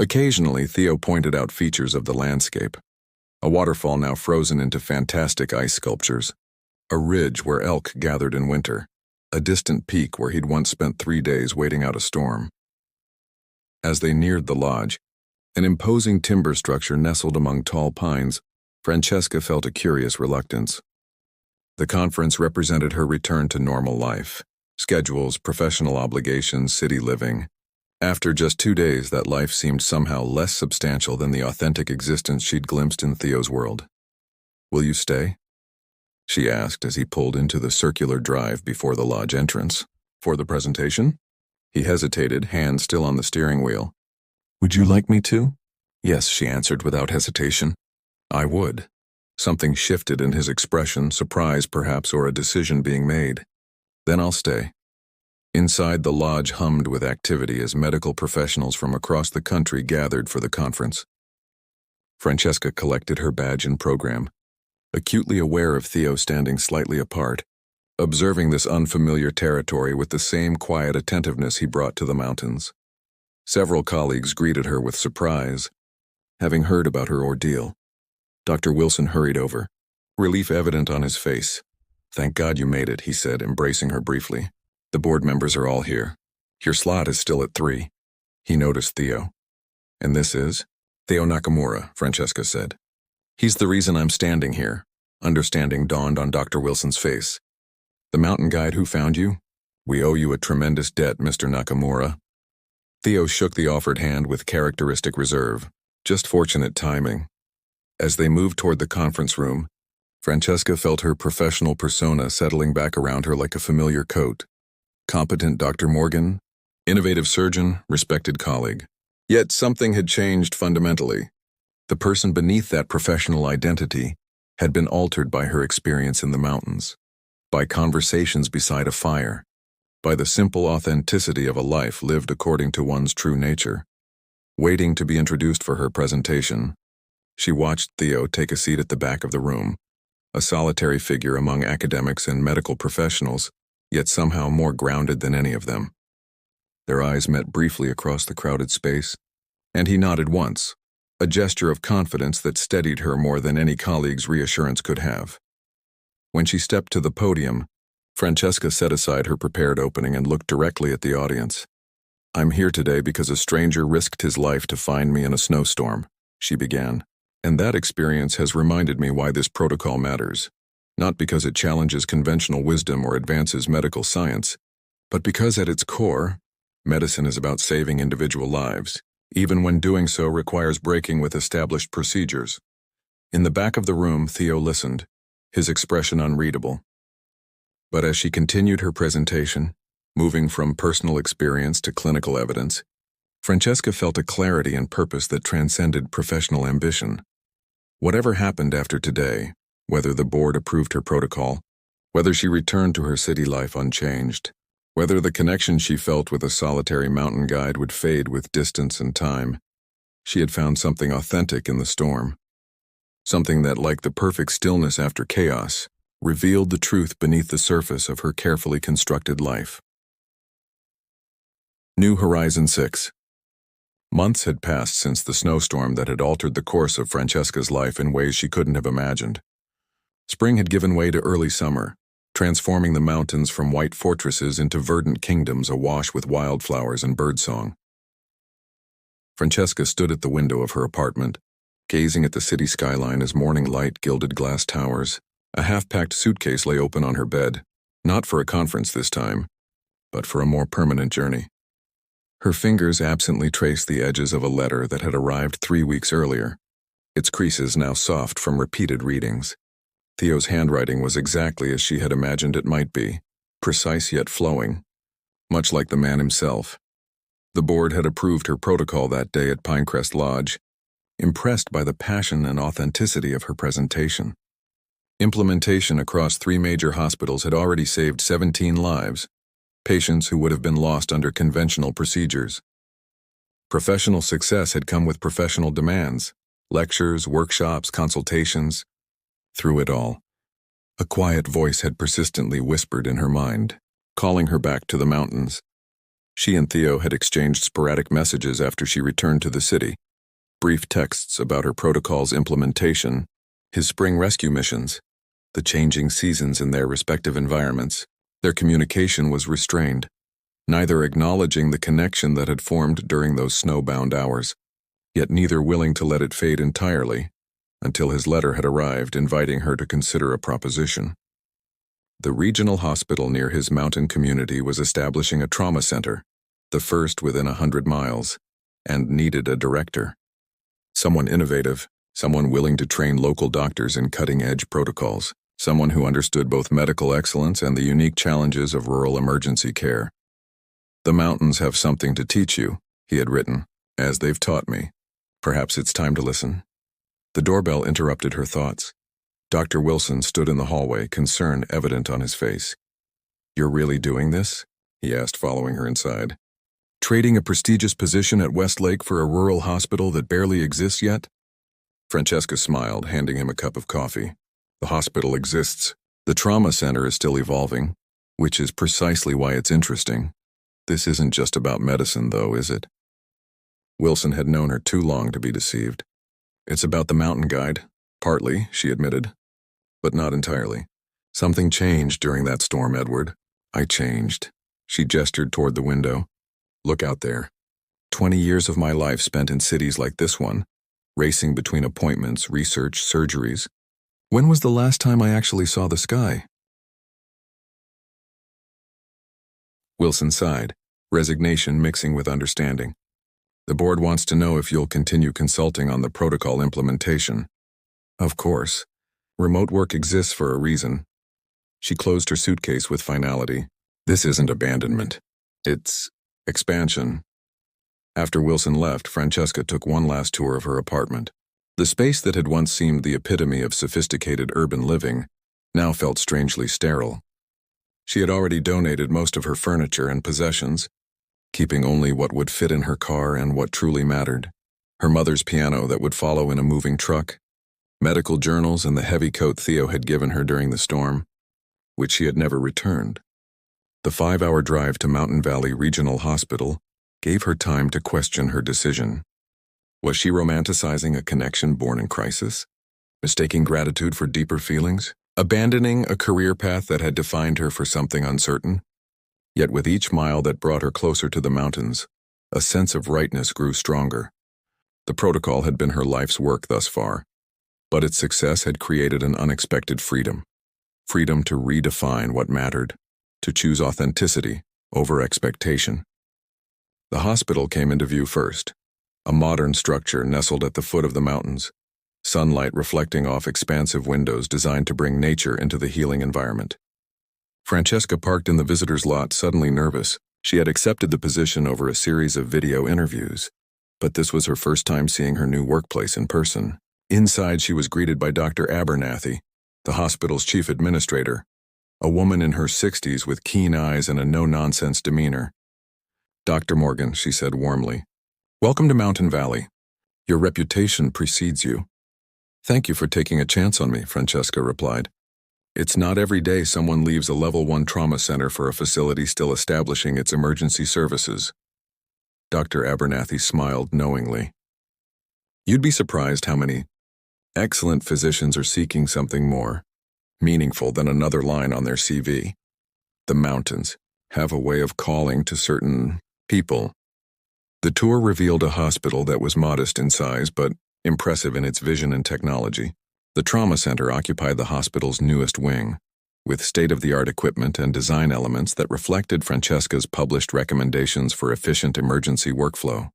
Occasionally, Theo pointed out features of the landscape. A waterfall now frozen into fantastic ice sculptures, a ridge where elk gathered in winter, a distant peak where he'd once spent 3 days waiting out a storm. As they neared the lodge, an imposing timber structure nestled among tall pines, Francesca felt a curious reluctance. The conference represented her return to normal life, schedules, professional obligations, city living. After just 2 days, that life seemed somehow less substantial than the authentic existence she'd glimpsed in Theo's world. Will you stay? She asked as he pulled into the circular drive before the lodge entrance. For the presentation? He hesitated, hand still on the steering wheel. Would you like me to? Yes, she answered without hesitation. I would. Something shifted in his expression, surprise perhaps, or a decision being made. Then I'll stay. Inside, the lodge hummed with activity as medical professionals from across the country gathered for the conference. Francesca collected her badge and program, acutely aware of Theo standing slightly apart, observing this unfamiliar territory with the same quiet attentiveness he brought to the mountains. Several colleagues greeted her with surprise, having heard about her ordeal. Dr. Wilson hurried over, relief evident on his face. Thank God you made it, he said, embracing her briefly. The board members are all here. Your slot is still at 3. He noticed Theo. And this is? Theo Nakamura, Francesca said. He's the reason I'm standing here. Understanding dawned on Dr. Wilson's face. The mountain guide who found you? We owe you a tremendous debt, Mr. Nakamura. Theo shook the offered hand with characteristic reserve. Just fortunate timing. As they moved toward the conference room, Francesca felt her professional persona settling back around her like a familiar coat. Competent Dr. Morgan, innovative surgeon, respected colleague. Yet something had changed fundamentally. The person beneath that professional identity had been altered by her experience in the mountains, by conversations beside a fire, by the simple authenticity of a life lived according to one's true nature. Waiting to be introduced for her presentation, she watched Theo take a seat at the back of the room, a solitary figure among academics and medical professionals, yet somehow more grounded than any of them. Their eyes met briefly across the crowded space, and he nodded once, a gesture of confidence that steadied her more than any colleague's reassurance could have. When she stepped to the podium, Francesca set aside her prepared opening and looked directly at the audience. "I'm here today because a stranger risked his life to find me in a snowstorm," she began, "and that experience has reminded me why this protocol matters. Not because it challenges conventional wisdom or advances medical science, but because at its core, medicine is about saving individual lives, even when doing so requires breaking with established procedures." In the back of the room, Theo listened, his expression unreadable. But as she continued her presentation, moving from personal experience to clinical evidence, Francesca felt a clarity and purpose that transcended professional ambition. Whatever happened after today, whether the board approved her protocol, whether she returned to her city life unchanged, whether the connection she felt with a solitary mountain guide would fade with distance and time, she had found something authentic in the storm. Something that, like the perfect stillness after chaos, revealed the truth beneath the surface of her carefully constructed life. New Horizon 6. Months had passed since the snowstorm that had altered the course of Francesca's life in ways she couldn't have imagined. Spring had given way to early summer, transforming the mountains from white fortresses into verdant kingdoms awash with wildflowers and birdsong. Francesca stood at the window of her apartment, gazing at the city skyline as morning light gilded glass towers. A half-packed suitcase lay open on her bed, not for a conference this time, but for a more permanent journey. Her fingers absently traced the edges of a letter that had arrived 3 weeks earlier, its creases now soft from repeated readings. Theo's handwriting was exactly as she had imagined it might be, precise yet flowing, much like the man himself. The board had approved her protocol that day at Pinecrest Lodge, impressed by the passion and authenticity of her presentation. Implementation across 3 major hospitals had already saved 17 lives, patients who would have been lost under conventional procedures. Professional success had come with professional demands, lectures, workshops, consultations. Through it all, a quiet voice had persistently whispered in her mind, calling her back to the mountains. She and Theo had exchanged sporadic messages after she returned to the city, brief texts about her protocol's implementation, his spring rescue missions, the changing seasons in their respective environments. Their communication was restrained, neither acknowledging the connection that had formed during those snowbound hours, yet neither willing to let it fade entirely, until his letter had arrived inviting her to consider a proposition. The regional hospital near his mountain community was establishing a trauma center, the first within 100 miles, and needed a director. Someone innovative, someone willing to train local doctors in cutting-edge protocols, someone who understood both medical excellence and the unique challenges of rural emergency care. "The mountains have something to teach you," he had written, "as they've taught me. Perhaps it's time to listen." The doorbell interrupted her thoughts. Dr. Wilson stood in the hallway, concern evident on his face. "You're really doing this?" he asked, following her inside. "Trading a prestigious position at Westlake for a rural hospital that barely exists yet?" Francesca smiled, handing him a cup of coffee. "The hospital exists. The trauma center is still evolving, which is precisely why it's interesting. This isn't just about medicine, though, is it?" Wilson had known her too long to be deceived. "It's about the mountain guide, partly," she admitted, "but not entirely. Something changed during that storm, Edward. I changed." She gestured toward the window. "Look out there. 20 years of my life spent in cities like this one, racing between appointments, research, surgeries. When was the last time I actually saw the sky?" Wilson sighed, resignation mixing with understanding. "The board wants to know if you'll continue consulting on the protocol implementation." "Of course. Remote work exists for a reason. She closed her suitcase with finality. This isn't abandonment. It's expansion. After Wilson left, Francesca took one last tour of her apartment. The space that had once seemed the epitome of sophisticated urban living now felt strangely sterile. She had already donated most of her furniture and possessions, keeping only what would fit in her car and what truly mattered. Her mother's piano that would follow in a moving truck, medical journals and the heavy coat Theo had given her during the storm, which she had never returned. The 5-hour drive to Mountain Valley Regional Hospital gave her time to question her decision. Was she romanticizing a connection born in crisis? Mistaking gratitude for deeper feelings? Abandoning a career path that had defined her for something uncertain? Yet with each mile that brought her closer to the mountains, a sense of rightness grew stronger. The protocol had been her life's work thus far, but its success had created an unexpected freedom. Freedom to redefine what mattered, to choose authenticity over expectation. The hospital came into view first, a modern structure nestled at the foot of the mountains, sunlight reflecting off expansive windows designed to bring nature into the healing environment. Francesca parked in the visitor's lot, suddenly nervous. She had accepted the position over a series of video interviews, but this was her first time seeing her new workplace in person. Inside, she was greeted by Dr. Abernathy, the hospital's chief administrator, a woman in her 60s with keen eyes and a no-nonsense demeanor. "Dr. Morgan," she said warmly, "welcome to Mountain Valley. Your reputation precedes you." "Thank you for taking a chance on me," Francesca replied. "It's not every day someone leaves a level 1 trauma center for a facility still establishing its emergency services." Dr. Abernathy smiled knowingly. "You'd be surprised how many excellent physicians are seeking something more meaningful than another line on their CV. The mountains have a way of calling to certain people." The tour revealed a hospital that was modest in size but impressive in its vision and technology. The trauma center occupied the hospital's newest wing, with state-of-the-art equipment and design elements that reflected Francesca's published recommendations for efficient emergency workflow.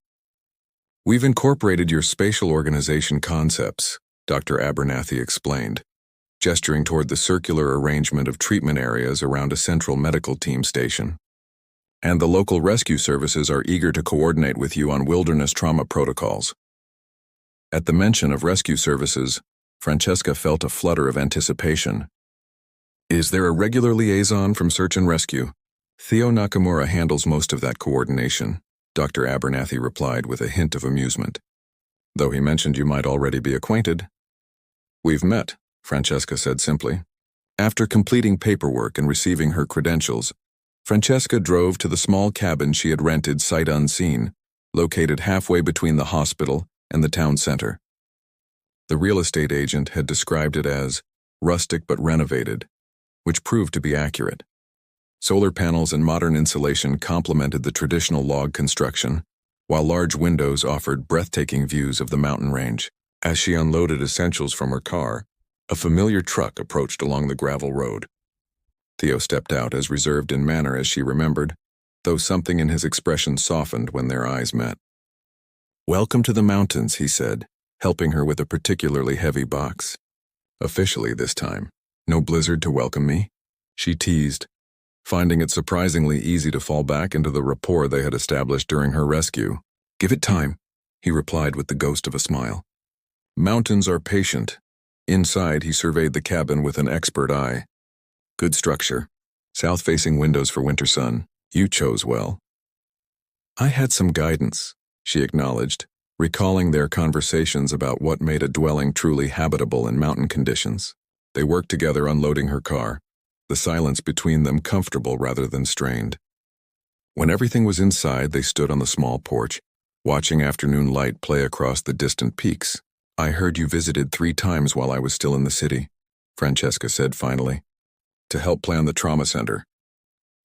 "We've incorporated your spatial organization concepts," Dr. Abernathy explained, gesturing toward the circular arrangement of treatment areas around a central medical team station. "And the local rescue services are eager to coordinate with you on wilderness trauma protocols." At the mention of rescue services, Francesca felt a flutter of anticipation. "Is there a regular liaison from search and rescue?" "Theo Nakamura handles most of that coordination," Dr. Abernathy replied with a hint of amusement. "Though he mentioned you might already be acquainted." "We've met," Francesca said simply. After completing paperwork and receiving her credentials, Francesca drove to the small cabin she had rented sight unseen, located halfway between the hospital and the town center. The real estate agent had described it as rustic but renovated, which proved to be accurate. Solar panels and modern insulation complemented the traditional log construction, while large windows offered breathtaking views of the mountain range. As she unloaded essentials from her car, a familiar truck approached along the gravel road. Theo stepped out as reserved in manner as she remembered, though something in his expression softened when their eyes met. "Welcome to the mountains," he said, helping her with a particularly heavy box. "Officially this time. No blizzard to welcome me?" she teased, finding it surprisingly easy to fall back into the rapport they had established during her rescue. "Give it time," he replied with the ghost of a smile. "Mountains are patient." Inside, he surveyed the cabin with an expert eye. "Good structure. South-facing windows for winter sun. You chose well." "I had some guidance," she acknowledged, recalling their conversations about what made a dwelling truly habitable in mountain conditions. They worked together unloading her car, the silence between them comfortable rather than strained. When everything was inside, they stood on the small porch, watching afternoon light play across the distant peaks. "I heard you visited 3 times while I was still in the city," Francesca said finally. "To help plan the trauma center."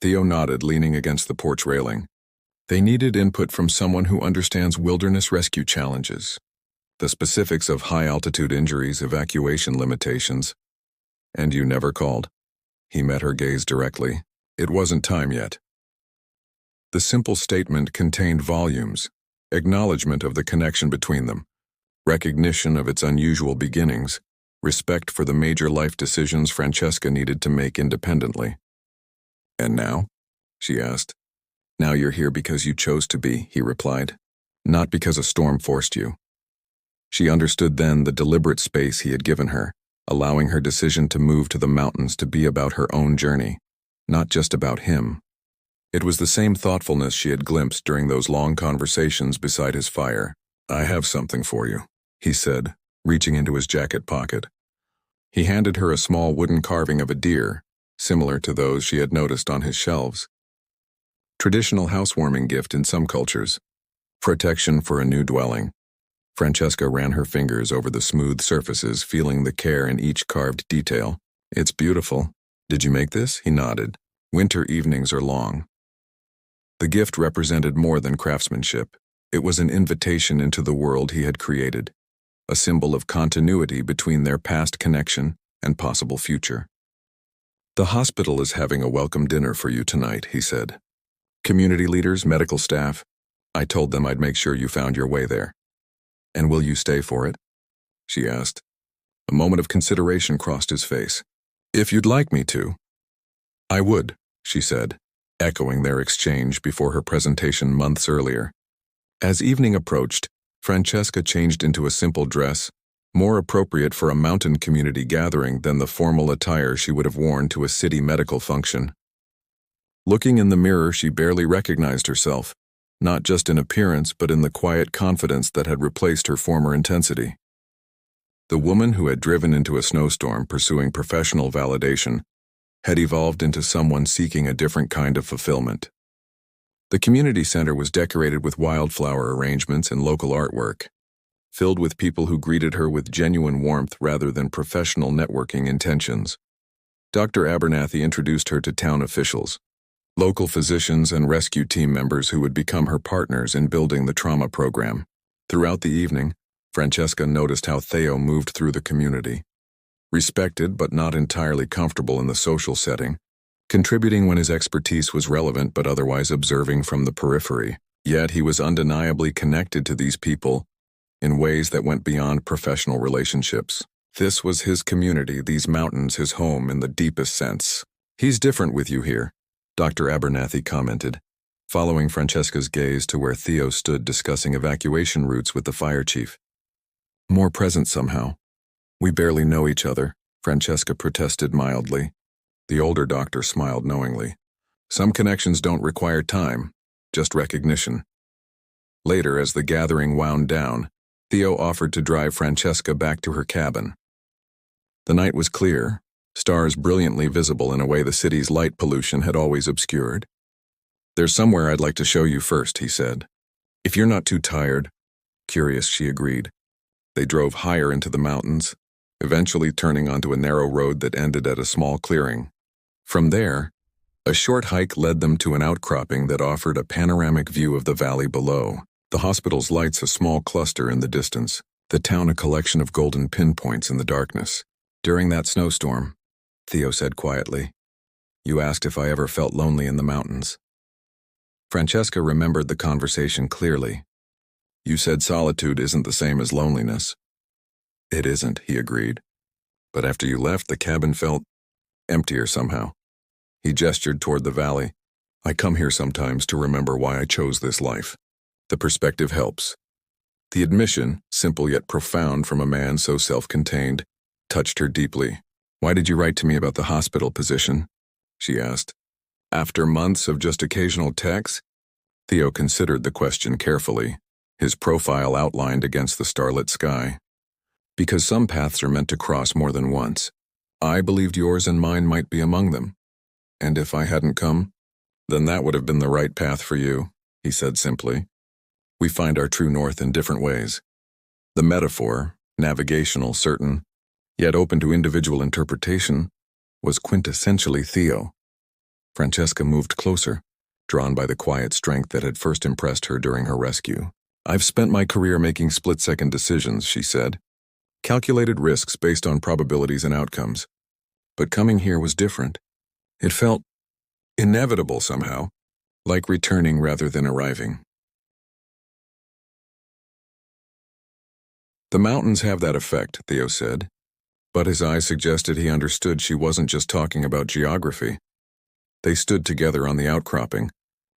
Theo nodded, leaning against the porch railing. They needed input from someone who understands wilderness rescue challenges, the specifics of high-altitude injuries, evacuation limitations. "And you never called?" He met her gaze directly. It wasn't time yet. The simple statement contained volumes, acknowledgement of the connection between them, recognition of its unusual beginnings, respect for the major life decisions Francesca needed to make independently. "And now?" she asked. "Now you're here because you chose to be," he replied. "Not because a storm forced you." She understood then the deliberate space he had given her, allowing her decision to move to the mountains to be about her own journey, not just about him. It was the same thoughtfulness she had glimpsed during those long conversations beside his fire. "I have something for you," he said, reaching into his jacket pocket. He handed her a small wooden carving of a deer, similar to those she had noticed on his shelves. Traditional housewarming gift in some cultures. Protection for a new dwelling. Francesca ran her fingers over the smooth surfaces, feeling the care in each carved detail. "It's beautiful. Did you make this?" He nodded. "Winter evenings are long." The gift represented more than craftsmanship. It was an invitation into the world he had created, a symbol of continuity between their past connection and possible future. "The hospital is having a welcome dinner for you tonight," he said. "Community leaders, medical staff. I told them I'd make sure you found your way there." "And will you stay for it?" she asked. A moment of consideration crossed his face. "If you'd like me to." "I would," she said, echoing their exchange before her presentation months earlier. As evening approached, Francesca changed into a simple dress, more appropriate for a mountain community gathering than the formal attire she would have worn to a city medical function. Looking in the mirror, she barely recognized herself, not just in appearance but in the quiet confidence that had replaced her former intensity. The woman who had driven into a snowstorm pursuing professional validation had evolved into someone seeking a different kind of fulfillment. The community center was decorated with wildflower arrangements and local artwork, filled with people who greeted her with genuine warmth rather than professional networking intentions. Dr. Abernathy introduced her to town officials, local physicians and rescue team members who would become her partners in building the trauma program. Throughout the evening, Francesca noticed how Theo moved through the community. Respected but not entirely comfortable in the social setting, contributing when his expertise was relevant but otherwise observing from the periphery. Yet he was undeniably connected to these people in ways that went beyond professional relationships. This was his community, these mountains his home in the deepest sense. "He's different with you here," Dr. Abernathy commented, following Francesca's gaze to where Theo stood discussing evacuation routes with the fire chief. "More present somehow." "We barely know each other," Francesca protested mildly. The older doctor smiled knowingly. "Some connections don't require time, just recognition." Later, as the gathering wound down, Theo offered to drive Francesca back to her cabin. The night was clear, stars brilliantly visible in a way the city's light pollution had always obscured. "There's somewhere I'd like to show you first," he said. "If you're not too tired." Curious, she agreed. They drove higher into the mountains, eventually turning onto a narrow road that ended at a small clearing. From there, a short hike led them to an outcropping that offered a panoramic view of the valley below. The hospital's lights a small cluster in the distance, the town a collection of golden pinpoints in the darkness. "During that snowstorm," Theo said quietly, "you asked if I ever felt lonely in the mountains." Francesca remembered the conversation clearly. "You said solitude isn't the same as loneliness." "It isn't," he agreed. "But after you left, the cabin felt emptier somehow." He gestured toward the valley. "I come here sometimes to remember why I chose this life. The perspective helps." The admission, simple yet profound from a man so self-contained, touched her deeply. "Why did you write to me about the hospital position?" she asked. After months of just occasional texts, Theo considered the question carefully, his profile outlined against the starlit sky. "Because some paths are meant to cross more than once. I believed yours and mine might be among them. And if I hadn't come, then that would have been the right path for you," he said simply. "We find our true north in different ways." The metaphor, navigational, certain, yet open to individual interpretation, was quintessentially Theo. Francesca moved closer, drawn by the quiet strength that had first impressed her during her rescue. "I've spent my career making split-second decisions," she said. "Calculated risks based on probabilities and outcomes. But coming here was different. It felt inevitable somehow, like returning rather than arriving." "The mountains have that effect," Theo said. But his eyes suggested he understood she wasn't just talking about geography. They stood together on the outcropping,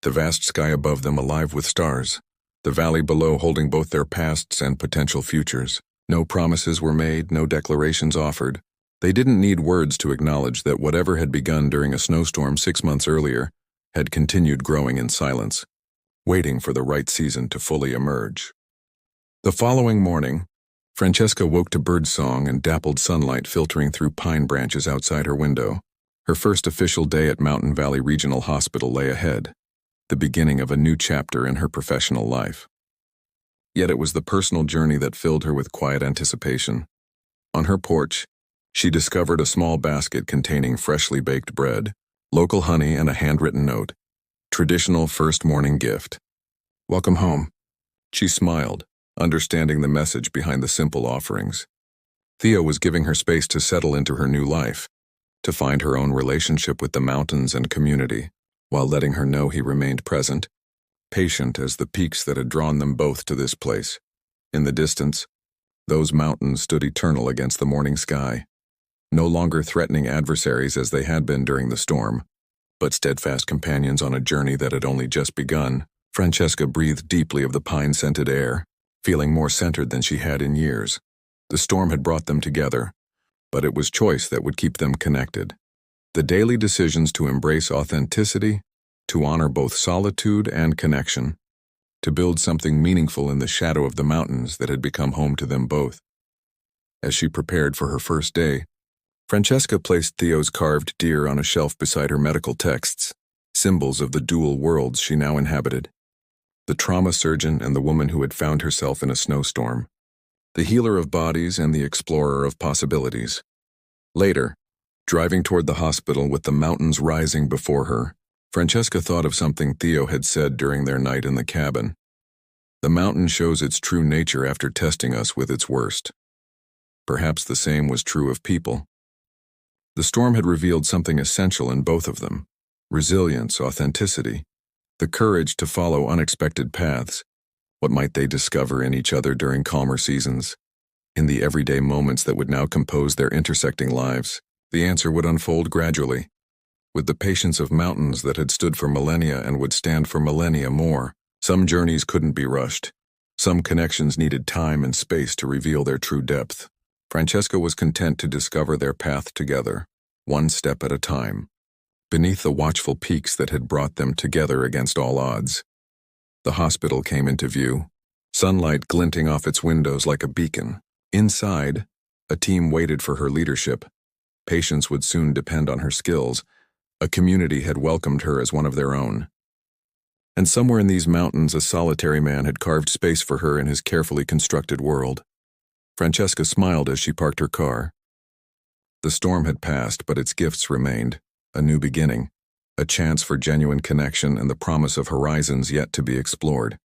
the vast sky above them alive with stars, the valley below holding both their pasts and potential futures. No promises were made, no declarations offered. They didn't need words to acknowledge that whatever had begun during a snowstorm 6 months earlier had continued growing in silence, waiting for the right season to fully emerge. The following morning, Francesca woke to birdsong and dappled sunlight filtering through pine branches outside her window. Her first official day at Mountain Valley Regional Hospital lay ahead, the beginning of a new chapter in her professional life. Yet it was the personal journey that filled her with quiet anticipation. On her porch, she discovered a small basket containing freshly baked bread, local honey, and a handwritten note. Traditional first morning gift. "Welcome home." She smiled, understanding the message behind the simple offerings. Theo was giving her space to settle into her new life, to find her own relationship with the mountains and community, while letting her know he remained present, patient as the peaks that had drawn them both to this place. In the distance, those mountains stood eternal against the morning sky, no longer threatening adversaries as they had been during the storm, but steadfast companions on a journey that had only just begun. Francesca breathed deeply of the pine-scented air, feeling more centered than she had in years. The storm had brought them together, but it was choice that would keep them connected. The daily decisions to embrace authenticity, to honor both solitude and connection, to build something meaningful in the shadow of the mountains that had become home to them both. As she prepared for her first day, Francesca placed Theo's carved deer on a shelf beside her medical texts, symbols of the dual worlds she now inhabited. The trauma surgeon and the woman who had found herself in a snowstorm, the healer of bodies and the explorer of possibilities. Later, driving toward the hospital with the mountains rising before her, Francesca thought of something Theo had said during their night in the cabin. "The mountain shows its true nature after testing us with its worst." Perhaps the same was true of people. The storm had revealed something essential in both of them: resilience, authenticity, the courage to follow unexpected paths. What might they discover in each other during calmer seasons? In the everyday moments that would now compose their intersecting lives, the answer would unfold gradually. With the patience of mountains that had stood for millennia and would stand for millennia more, some journeys couldn't be rushed. Some connections needed time and space to reveal their true depth. Francesca was content to discover their path together, one step at a time, beneath the watchful peaks that had brought them together against all odds. The hospital came into view, sunlight glinting off its windows like a beacon. Inside, a team waited for her leadership. Patients would soon depend on her skills. A community had welcomed her as one of their own. And somewhere in these mountains, a solitary man had carved space for her in his carefully constructed world. Francesca smiled as she parked her car. The storm had passed, but its gifts remained: a new beginning, a chance for genuine connection, and the promise of horizons yet to be explored.